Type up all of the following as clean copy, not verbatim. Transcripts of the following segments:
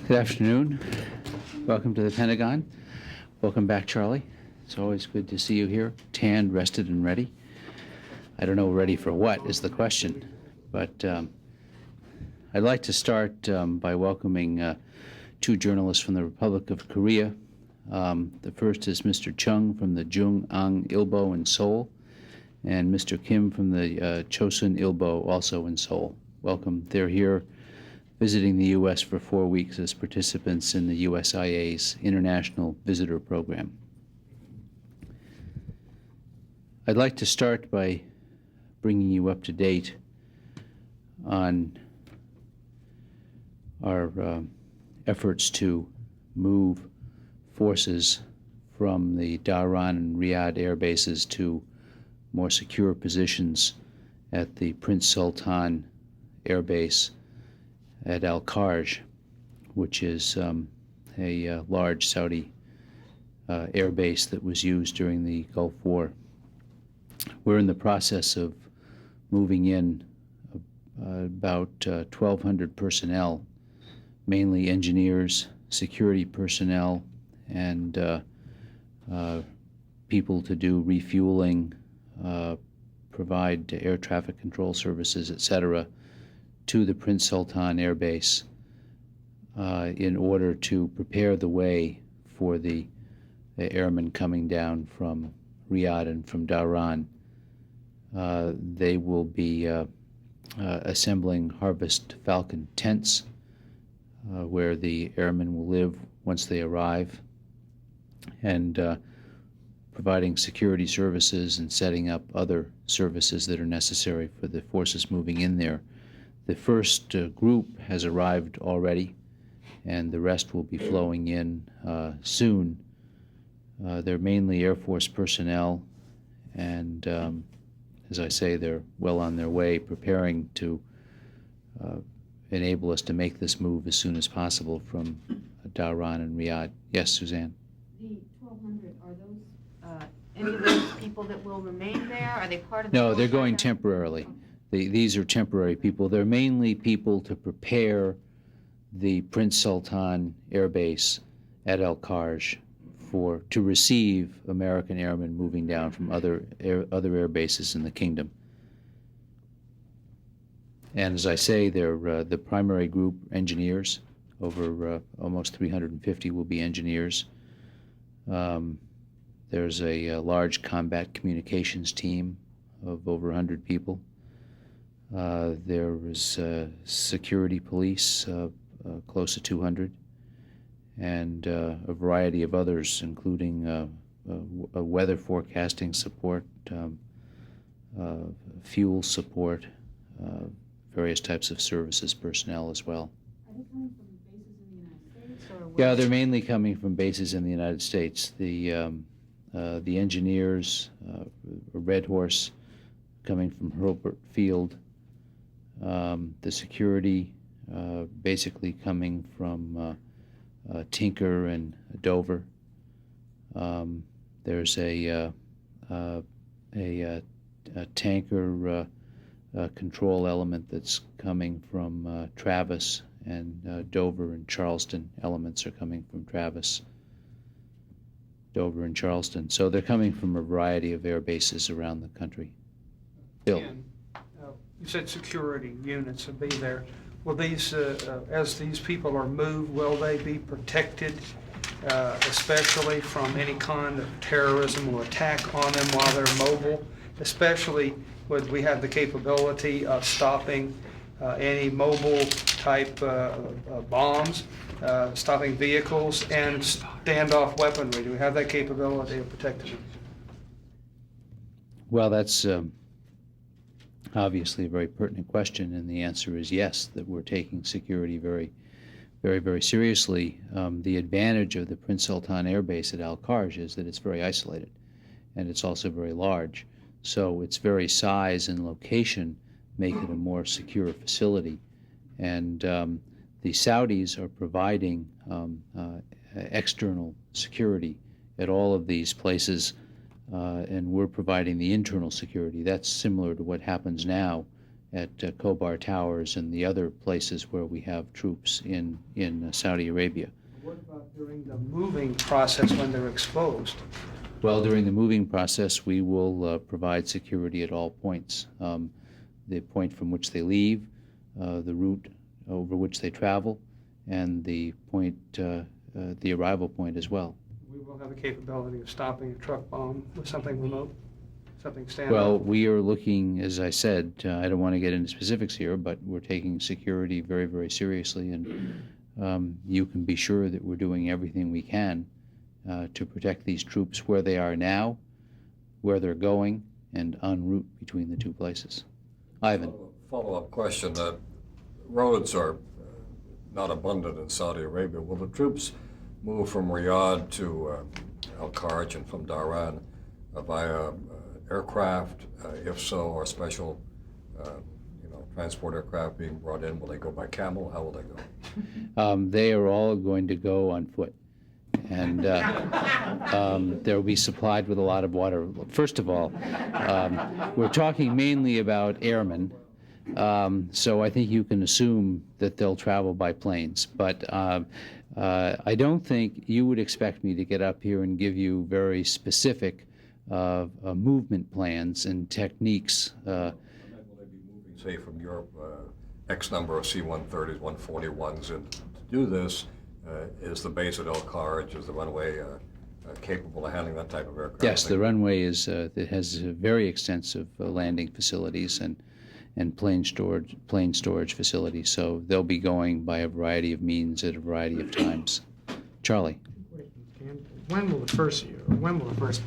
Good afternoon. Welcome to the Pentagon. Welcome back, Charlie. It's always good to see you here, tanned, rested, and ready. I don't know ready for what is the question, but I'd like to start by welcoming two journalists from the Republic of Korea. The first is Mr. Chung from the Jung-ang Ilbo in Seoul, and Mr. Kim from the Chosun Ilbo, also in Seoul. Welcome. They're here visiting the U.S. for 4 weeks as participants in the USIA's International Visitor Program. I'd like to start by bringing you up to date on our efforts to move forces from the Dhahran and Riyadh air bases to more secure positions at the Prince Sultan Air Base at Al-Kharj, which is a large Saudi air base that was used during the Gulf War. We're in the process of moving in about 1,200 personnel, mainly engineers, security personnel, and people to do refueling, provide air traffic control services, etc., to the Prince Sultan Air Base in order to prepare the way for the airmen coming down from Riyadh and from Dhahran. They will be assembling Harvest Falcon tents where the airmen will live once they arrive, and providing security services and setting up other services that are necessary for the forces moving in there. The first group has arrived already, and the rest will be flowing in soon. They're mainly Air Force personnel, and as I say, they're well on their way, preparing to enable us to make this move as soon as possible from Dhahran and Riyadh. Yes, Suzanne? The 1,200, are those any of those people that will remain there? Are they part of the... No, they're going temporarily. These are temporary people. They're mainly people to prepare the Prince Sultan Air Base at Al-Kharj to receive American airmen moving down from other air bases in the kingdom. And as I say, they're the primary group engineers. Over almost 350 will be engineers. There's a large combat communications team of over 100 people. There is security police, close to 200, and a variety of others, including a weather forecasting support, fuel support, various types of services personnel as well. Are they coming from bases in the United States? Or Yeah, they're mainly coming from bases in the United States. The engineers, Red Horse, coming from Hurlburt Field. The security basically coming from Tinker and Dover. There's a tanker control element that's coming from Travis, and Dover and Charleston elements are coming from Travis, Dover and Charleston. So they're coming from a variety of air bases around the country. Bill. You said security units will be there. Will these, as these people are moved, will they be protected, especially from any kind of terrorism or attack on them while they're mobile? Especially, would we have the capability of stopping any mobile type bombs, stopping vehicles, and standoff weaponry? Do we have that capability of protecting them? Well, that's obviously a very pertinent question, and the answer is yes, that we're taking security very, very seriously. The advantage of the Prince Sultan Air Base at Al-Kharj is that it's very isolated, and it's also very large. So its very size and location make it a more secure facility. And the Saudis are providing external security at all of these places, and we're providing the internal security. That's similar to what happens now at Khobar Towers and the other places where we have troops in Saudi Arabia. What about during the moving process when they're exposed? Well, during the moving process, we will provide security at all points. The point from which they leave, the route over which they travel, and the point, the arrival point as well. We will have the capability of stopping a truck bomb with something remote, something standard. Well, we are looking, as I said, I don't want to get into specifics here, but we're taking security very, very seriously, and you can be sure that we're doing everything we can to protect these troops where they are now, where they're going, and en route between the two places. Ivan. Follow-up question. Roads are not abundant in Saudi Arabia. Will the troops move from Riyadh to Al-Kharj and from Dhahran via aircraft? If so, are special transport aircraft being brought in? Will they go by camel? How will they go? They are all going to go on foot. And they'll be supplied with a lot of water. First of all, we're talking mainly about airmen, so I think you can assume that they'll travel by planes. But I don't think you would expect me to get up here and give you very specific movement plans and techniques. Will they be moving, say, from Europe, X number of C-130s, 141s, and to do this, is the base at Al-Kharj, is the runway capable of handling that type of aircraft? Yes, the runway is it has very extensive landing facilities and plane storage facilities. So they'll be going by a variety of means at a variety of times. Charlie. When will the first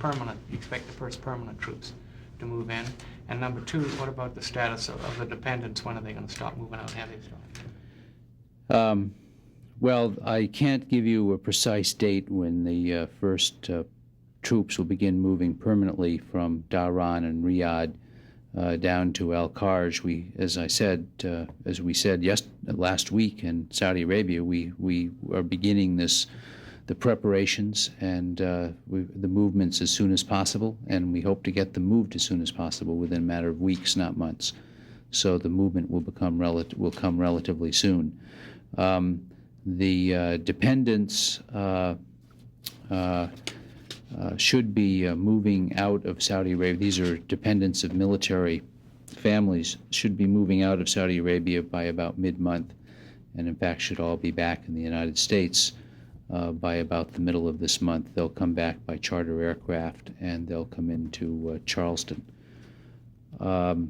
permanent, you expect the first permanent troops to move in? And number two, what about the status of the dependents? When are they going to stop moving out? Have they started? Well, I can't give you a precise date when the first troops will begin moving permanently from Dhahran and Riyadh down to Al-Kharj. As we said last week in Saudi Arabia, we are beginning the preparations and the movements as soon as possible, and we hope to get them moved as soon as possible within a matter of weeks, not months. So the movement will come relatively soon. The dependents should be moving out of Saudi Arabia. These are dependents of military families, should be moving out of Saudi Arabia by about mid-month, and in fact should all be back in the United States by about the middle of this month. They'll come back by charter aircraft, and they'll come into Charleston. There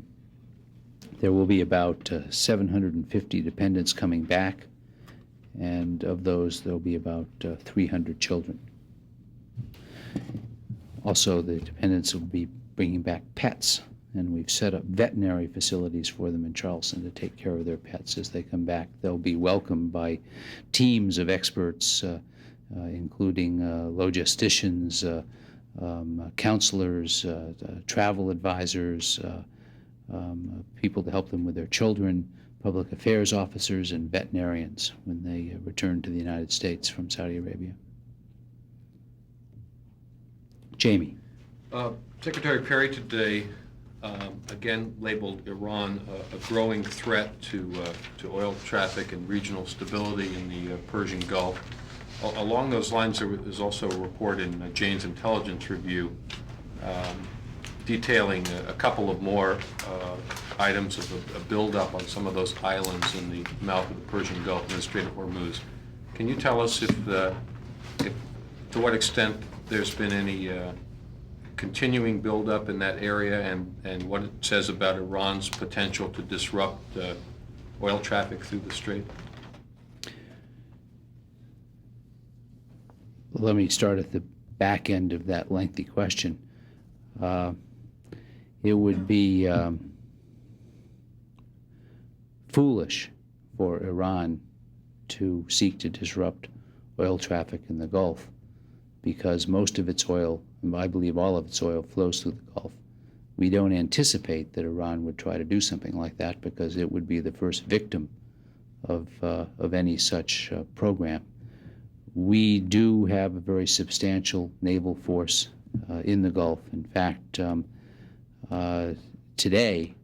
will be about 750 dependents coming back, and of those, there'll be about 300 children. Also, the dependents will be bringing back pets, and we've set up veterinary facilities for them in Charleston to take care of their pets as they come back. They'll be welcomed by teams of experts, including logisticians, counselors, travel advisors, people to help them with their children, public affairs officers, and veterinarians when they return to the United States from Saudi Arabia. Jamie. Secretary Perry today again labeled Iran a growing threat to oil traffic and regional stability in the Persian Gulf. Along those lines, there is also a report in Jane's Intelligence Review detailing a couple of more items of a buildup on some of those islands in the mouth of the Persian Gulf and the Strait of Hormuz. Can you tell us if to what extent there's been any continuing buildup in that area, and what it says about Iran's potential to disrupt oil traffic through the strait? Let me start at the back end of that lengthy question. It would be foolish for Iran to seek to disrupt oil traffic in the Gulf, because most of its oil, and I believe all of its oil, flows through the Gulf. We don't anticipate that Iran would try to do something like that, because it would be the first victim of any such program. We do have a very substantial naval force in the Gulf. In fact, today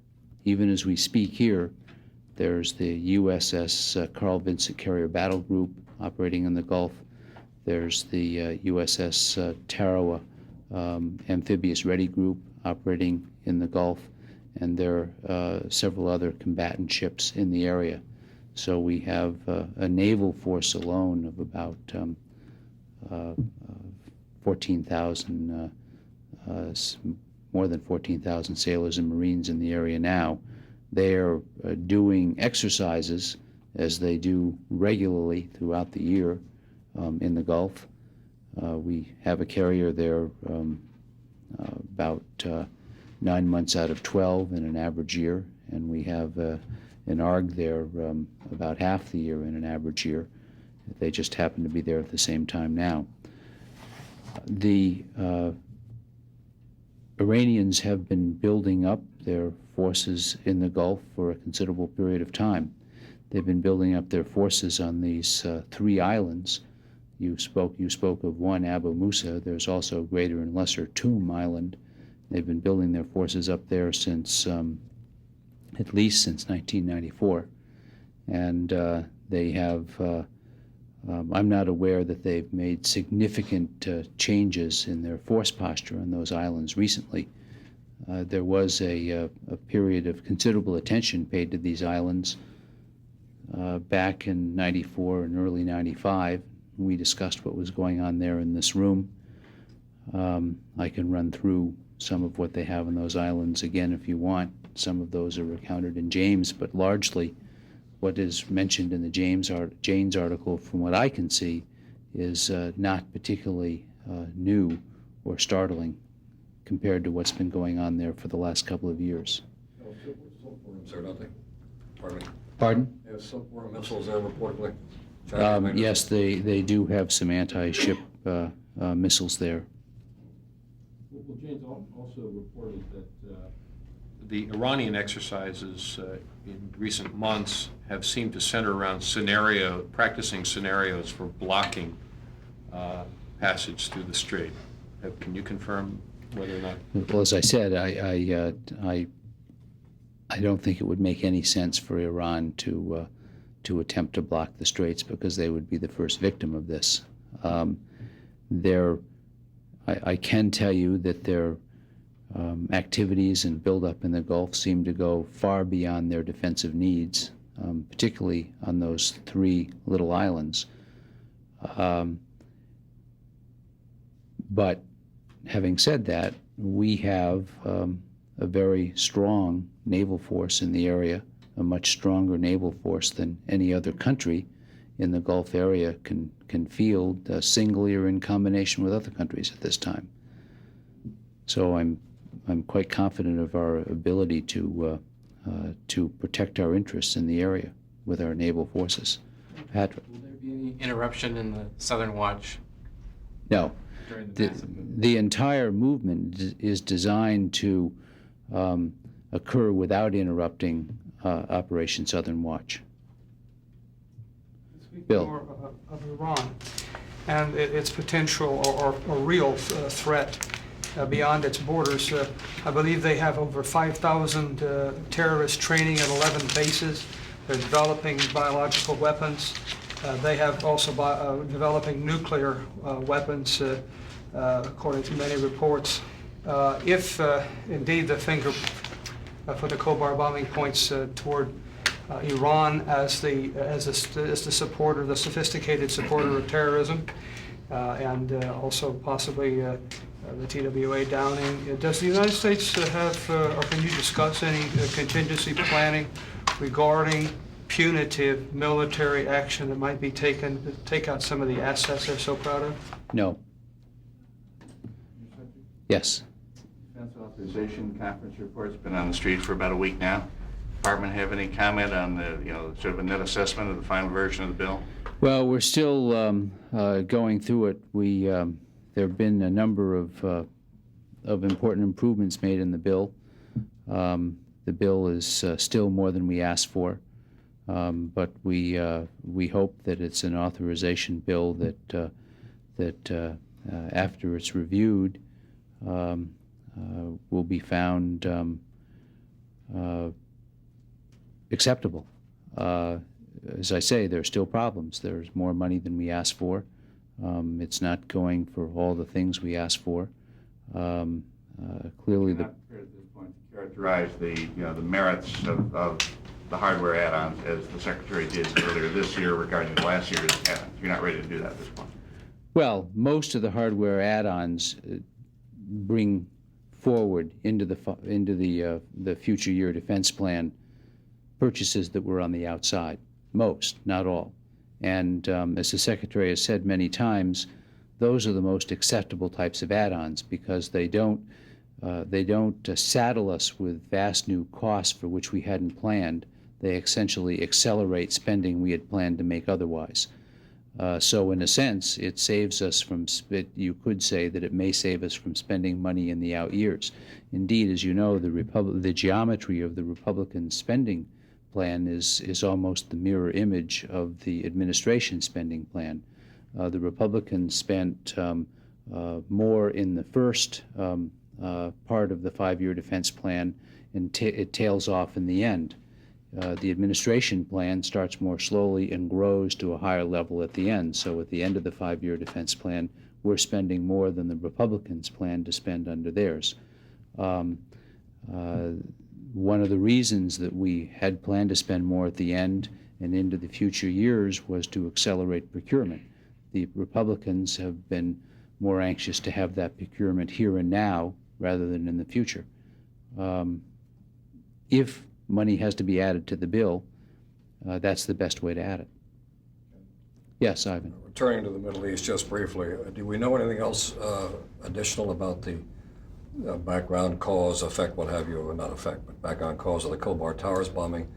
even as we speak here, there's the USS Carl Vinson Carrier Battle Group operating in the Gulf. There's the USS Tarawa Amphibious Ready Group operating in the Gulf, and there are several other combatant ships in the area. So we have a naval force alone of about 14,000, more than 14,000 sailors and Marines in the area now. They are doing exercises, as they do regularly throughout the year in the Gulf. We have a carrier there about 9 months out of 12 in an average year, and we have an ARG there about half the year in an average year. They just happen to be there at the same time now. The Iranians have been building up their forces in the Gulf for a considerable period of time. They've been building up their forces on these 3 islands. You spoke of one, Abu Musa. There's also Greater and Lesser Tomb Island. They've been building their forces up there since at least since 1994, and they have. I'm not aware that they've made significant changes in their force posture on those islands recently. There was a period of considerable attention paid to these islands back in '94 and early '95. We discussed what was going on there in this room. I can run through some of what they have on those islands again if you want. Some of those are recounted in James, but largely what is mentioned in the Janes article, from what I can see, is not particularly new or startling compared to what's been going on there for the last couple of years. Silkworms there, don't they? Pardon me? Pardon? They have silkworm missiles there reportedly? Yes, they do have some anti-ship missiles there. Well, James also reported that the Iranian exercises in recent months have seemed to center around practicing scenarios for blocking passage through the strait. Can you confirm whether or not? Well, as I said, I don't think it would make any sense for Iran to attempt to block the straits, because they would be the first victim of this. I can tell you that their activities and buildup in the Gulf seem to go far beyond their defensive needs, particularly on those 3 little islands. But having said that, we have a very strong naval force in the area, a much stronger naval force than any other country in the Gulf area can field singly or in combination with other countries at this time. So I'm quite confident of our ability to protect our interests in the area with our naval forces. Patrick? Will there be any interruption in the Southern Watch No. during the massive movement? The entire movement is designed to occur without interrupting Operation Southern Watch. Speak Bill. more of Iran and its potential or real threat beyond its borders. I believe they have over 5,000 terrorists training at 11 bases. They're developing biological weapons. They have also developing nuclear weapons, according to many reports. If indeed the finger for the Khobar bombing points toward Iran as the supporter, the sophisticated supporter of terrorism, and also possibly the TWA downing. Does the United States have, or can you discuss any contingency planning regarding punitive military action that might be taken to take out some of the assets they're so proud of? No. Yes. Defense Authorization Conference report's been on the street for about a week now. Department have any comment on the, sort of a net assessment of the final version of the bill? Well, we're still going through it. There have been a number of important improvements made in the bill. The bill is still more than we asked for, but we hope that it's an authorization bill that after it's reviewed will be found acceptable. As I say, there are still problems. There's more money than we asked for. It's not going for all the things we asked for. Clearly, You're not prepared at this point to characterize the merits of the hardware add-ons as the Secretary did earlier this year regarding last year's add-ons. You're not ready to do that at this point. well, most of the hardware add-ons bring forward into the future year defense plan purchases that were on the outside. Most, not all. And as the Secretary has said many times, those are the most acceptable types of add-ons because they don't saddle us with vast new costs for which we hadn't planned. They essentially accelerate spending we had planned to make otherwise. So in a sense, it saves us from, you could say that it may save us from spending money in the out years. Indeed, as you know, the geometry of the Republican spending plan is almost the mirror image of the administration spending plan. The Republicans spent more in the first part of the five-year defense plan, and it tails off in the end. The administration plan starts more slowly and grows to a higher level at the end. So at the end of the five-year defense plan, we're spending more than the Republicans plan to spend under theirs. One of the reasons that we had planned to spend more at the end and into the future years was to accelerate procurement. The Republicans have been more anxious to have that procurement here and now rather than in the future. If money has to be added to the bill, that's the best way to add it. Yes, Ivan. Returning to the Middle East just briefly, do we know anything else additional about the background cause, effect, what have you, or not effect, but background cause of the Khobar Towers bombing?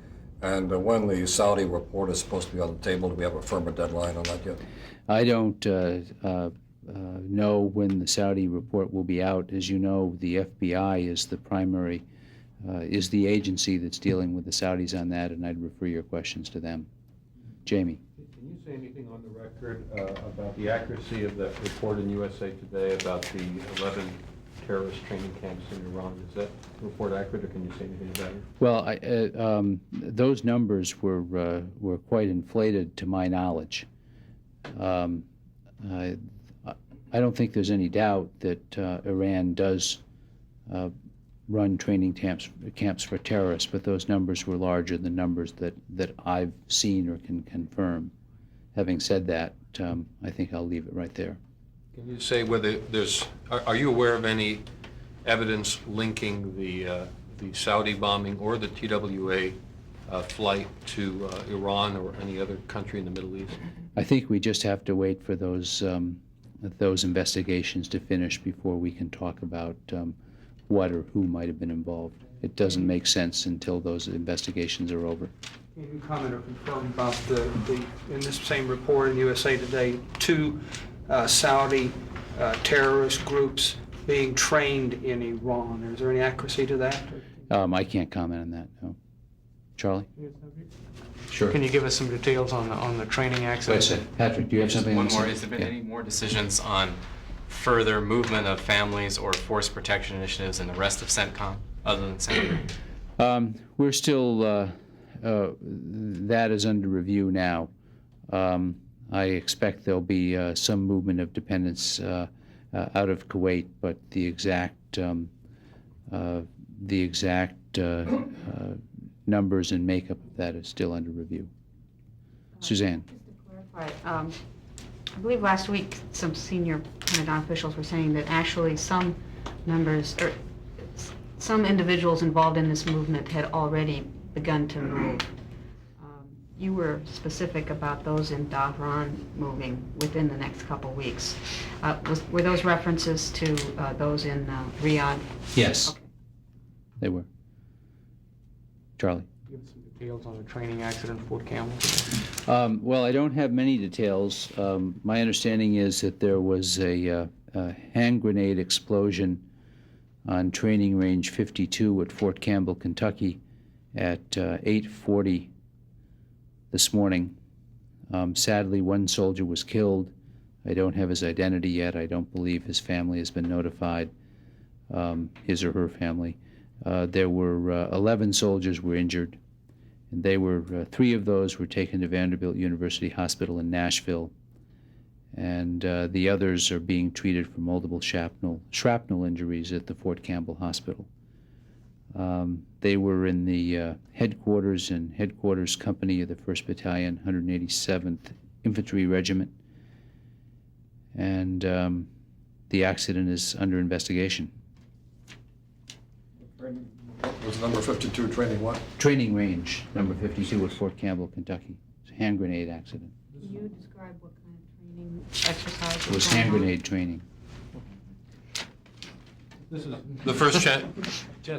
And when the Saudi report is supposed to be on the table, do we have a firmer deadline on that yet? I don't know when the Saudi report will be out. As you know, the FBI is the primary, is the agency that's dealing with the Saudis on that, and I'd refer your questions to them. Jamie. Can you say anything on the record about the accuracy of that report in USA Today about the 11 terrorist training camps in Iran? Is that report accurate, or can you say anything about it? Well, those numbers were quite inflated to my knowledge. I don't think there's any doubt that Iran does run training camps for terrorists, but those numbers were larger than numbers that I've seen or can confirm. Having said that, I think I'll leave it right there. Can you say whether are you aware of any evidence linking the Saudi bombing or the TWA flight to Iran or any other country in the Middle East? I think we just have to wait for those investigations to finish before we can talk about what or who might have been involved. It doesn't make sense until those investigations are over. Can you comment or confirm about the in this same report in USA Today, 2 Saudi terrorist groups being trained in Iran? Is there any accuracy to that? I can't comment on that, no. Charlie? Sure. Can you give us some details on the training Wait a access? second. Patrick, do you have something? One to more. say? Has there been Yeah. any more decisions on further movement of families or force protection initiatives in the rest of CENTCOM, other than CENTCOM? We're still, that is under review now. I expect there'll be some movement of dependents out of Kuwait, but the exact numbers and makeup of that is still under review. Suzanne. Just to clarify, I believe last week some senior Pentagon officials were saying that actually some members, or some individuals involved in this movement had already begun to move. You were specific about those in Dhahran moving within the next couple weeks. Were those references to those in Riyadh? Yes, Okay. they were. Charlie. Give us some details on the training accident at Fort Campbell. Well, I don't have many details. My understanding is that there was a hand grenade explosion on Training Range 52 at Fort Campbell, Kentucky at 8:40 this morning. Sadly, one soldier was killed. I don't have his identity yet. I don't believe his family has been notified, his or her family. There were 11 soldiers were injured, And they were, 3 of those were taken to Vanderbilt University Hospital in Nashville, and the others are being treated for multiple shrapnel injuries at the Fort Campbell Hospital. They were in the headquarters company of the 1st Battalion, 187th Infantry Regiment, and the accident is under investigation. Was number 52 training what? Training range, number 52 at Fort Campbell, Kentucky. It's a hand grenade accident. Can you describe what kind of training exercise It was hand grenade training. This is the first chance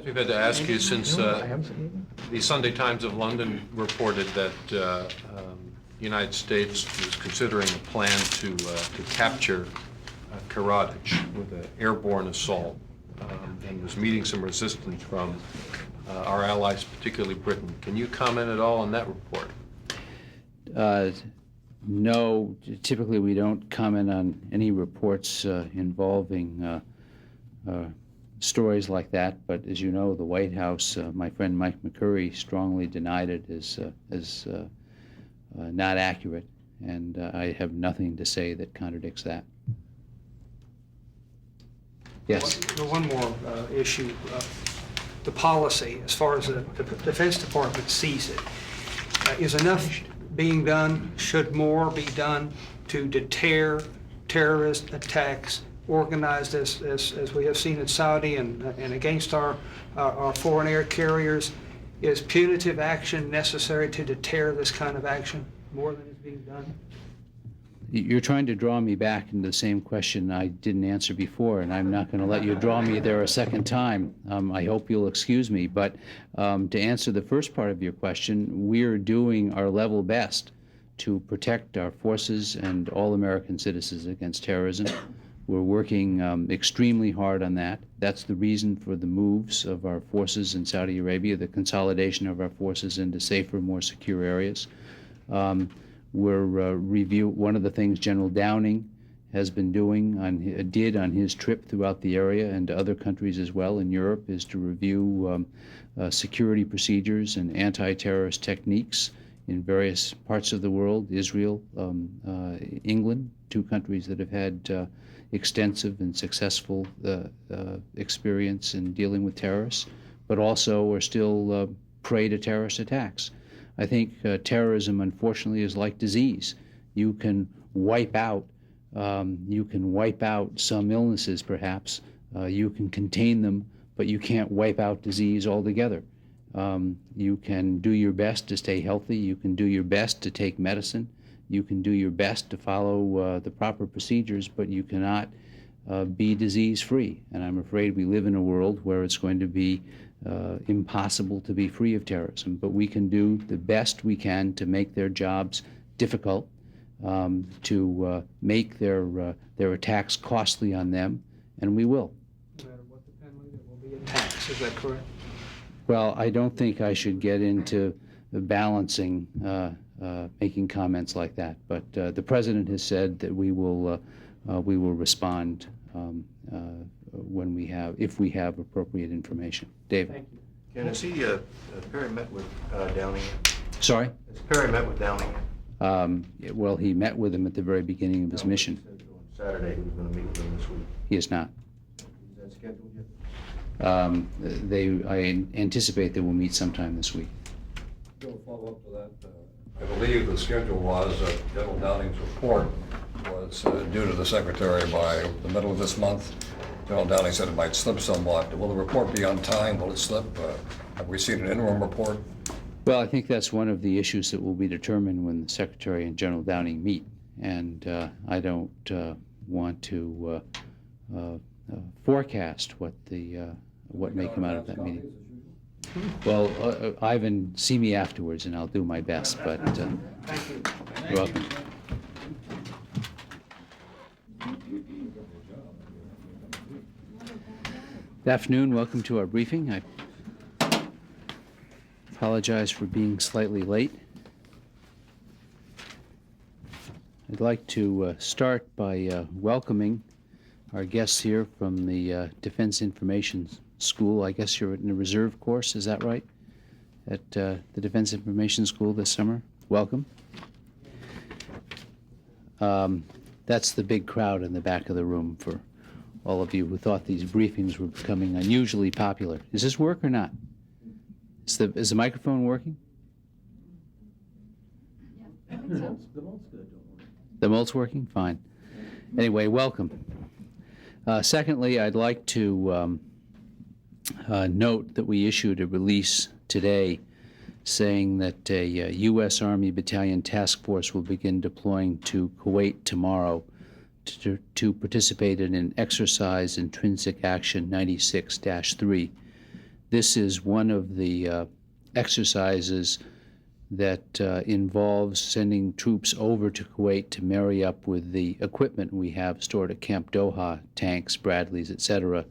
we've had to ask you since the Sunday Times of London reported that the United States was considering a plan to capture Karadzic with an airborne assault, and was meeting some resistance from our allies, particularly Britain. Can you comment at all on that report? No, typically we don't comment on any reports involving stories like that, but as you know, the White House, my friend Mike McCurry strongly denied it as not accurate, and I have nothing to say that contradicts that. Yes. One more issue, the policy, as far as the Defense Department sees it. Is enough being done? Should more be done to deter terrorist attacks organized as we have seen in Saudi and against our foreign air carriers? Is punitive action necessary to deter this kind of action more than is being done? You're trying to draw me back into the same question I didn't answer before, and I'm not going to let you draw me there a second time. I hope you'll excuse me, but to answer the first part of your question, we're doing our level best to protect our forces and all American citizens against terrorism. We're working extremely hard on that. That's the reason for the moves of our forces in Saudi Arabia, the consolidation of our forces into safer, more secure areas. One of the things General Downing has been doing, did on his trip throughout the area and to other countries as well in Europe, is to review security procedures and anti-terrorist techniques in various parts of the world, Israel, England, 2 countries that have had extensive and successful experience in dealing with terrorists, but also are still prey to terrorist attacks. I think terrorism, unfortunately, is like disease. You can wipe out some illnesses, perhaps. You can contain them, but you can't wipe out disease altogether. You can do your best to stay healthy. You can do your best to take medicine. You can do your best to follow the proper procedures, but you cannot be disease-free. And I'm afraid we live in a world where it's going to be impossible to be free of terrorism. But we can do the best we can to make their jobs difficult, to make their attacks costly on them, and we will. No matter what the penalty, there will be a tax. Is that correct? Well, I don't think I should get into balancing, making comments like that. But the president has said that we will respond if we have appropriate information. David. Thank you. Has Perry met with Downing? Sorry? Has Perry met with Downing? Well, he met with him at the very beginning of his mission. He said on Saturday he was going to meet with him this week. He is not. Is that scheduled yet? I anticipate they will meet sometime this week. Bill, follow up to that. I believe the schedule was General Downing's report was due to the Secretary by the middle of this month. General Downing said it might slip somewhat. Will the report be on time? Will it slip? Have we seen an interim report? Well, I think that's one of the issues that will be determined when the Secretary and General Downing meet. And I don't want to forecast what may come out of that meeting. Well, Ivan, see me afterwards, and I'll do my best. But Thank you. you're welcome. Good afternoon. Welcome to our briefing. I apologize for being slightly late. I'd like to start by welcoming our guests here from the Defense Information School. I guess you're in a reserve course, is that right? at the Defense Information School this summer. Welcome. That's the big crowd in the back of the room for all of you who thought these briefings were becoming unusually popular. Does this work or not? Is the microphone working? The mult's working? Fine. Anyway, welcome. Secondly, I'd like to note that we issued a release today saying that a U.S. Army Battalion Task Force will begin deploying to Kuwait tomorrow to participate in an exercise Intrinsic Action 96-3. This is one of the exercises that involves sending troops over to Kuwait to marry up with the equipment we have stored at Camp Doha, tanks, Bradleys, etc.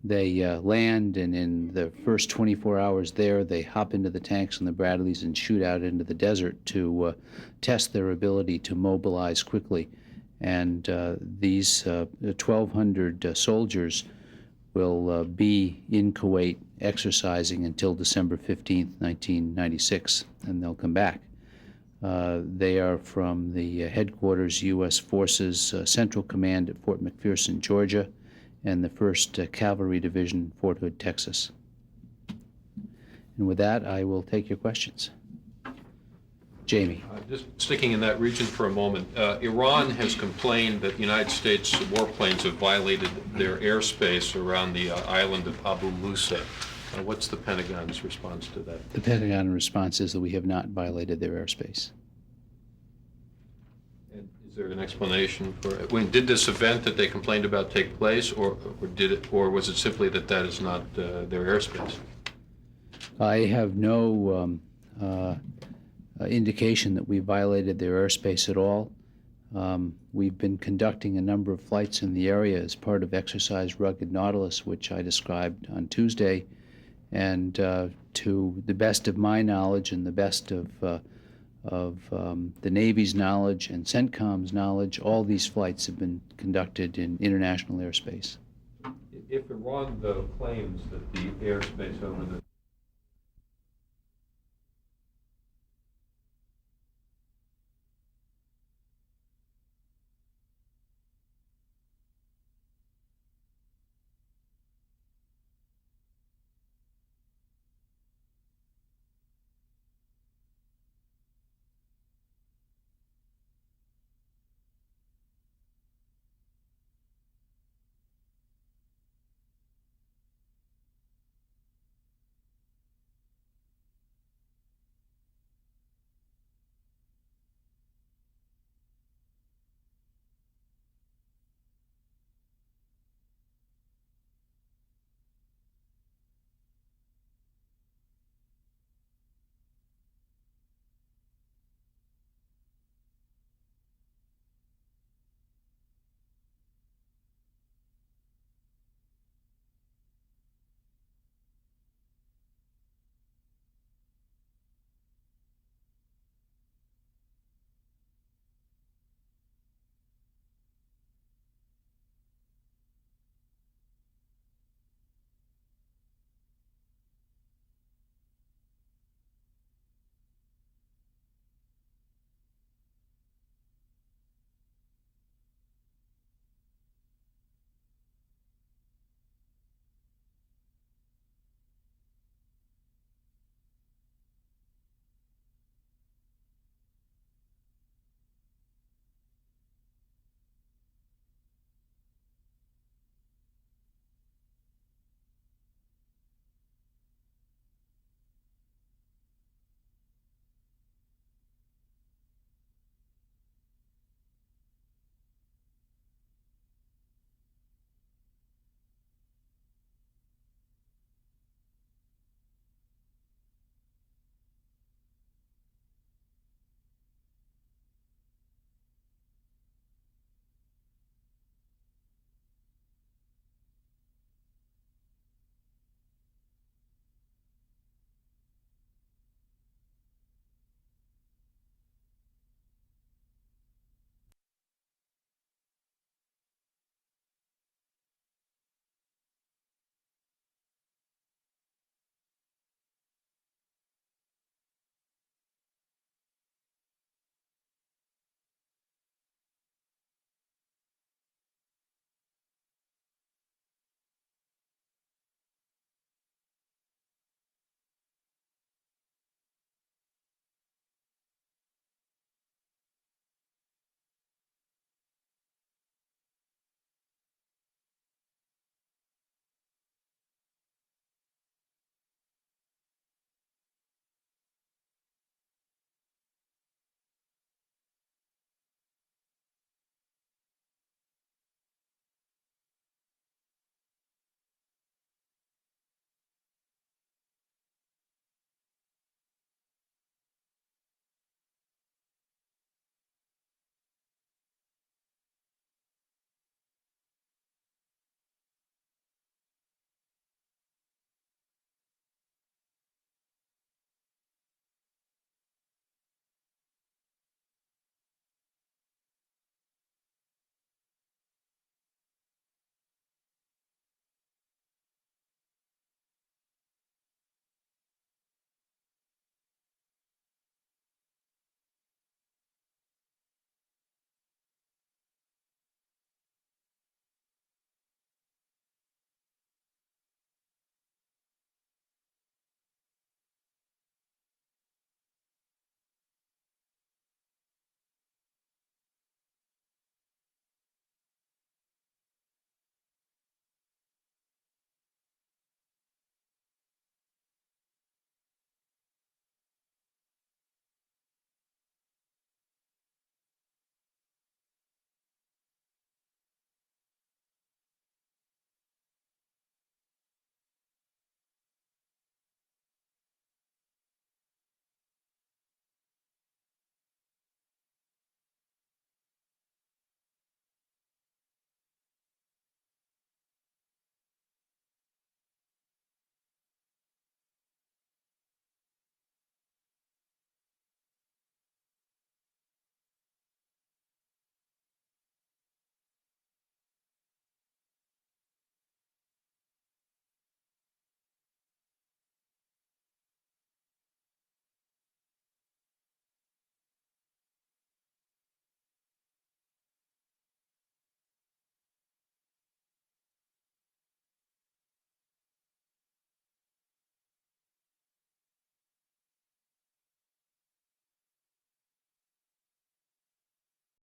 They land, and in the first 24 hours there, they hop into the tanks and the Bradleys and shoot out into the desert to test their ability to mobilize quickly. And these 1,200 soldiers will be in Kuwait exercising until December 15th, 1996, and they'll come back. They are from the headquarters U.S. Forces Central Command at Fort McPherson, Georgia, and the 1st Cavalry Division, Fort Hood, Texas. And with that, I will take your questions. Jamie. Just sticking in that region for a moment, Iran has complained that the United States warplanes have violated their airspace around the island of Abu Musa. What's the Pentagon's response to that? The Pentagon response is that we have not violated their airspace. And is there an explanation for it? When did this event that they complained about take place, or was it simply that that is not their airspace? I have no indication that we violated their airspace at all. We've been conducting a number of flights in the area as part of Exercise Rugged Nautilus, which I described on Tuesday, and to the best of my knowledge and the best of the Navy's knowledge and CENTCOM's knowledge, all these flights have been conducted in international airspace. If Iran, though, claims that the airspace over the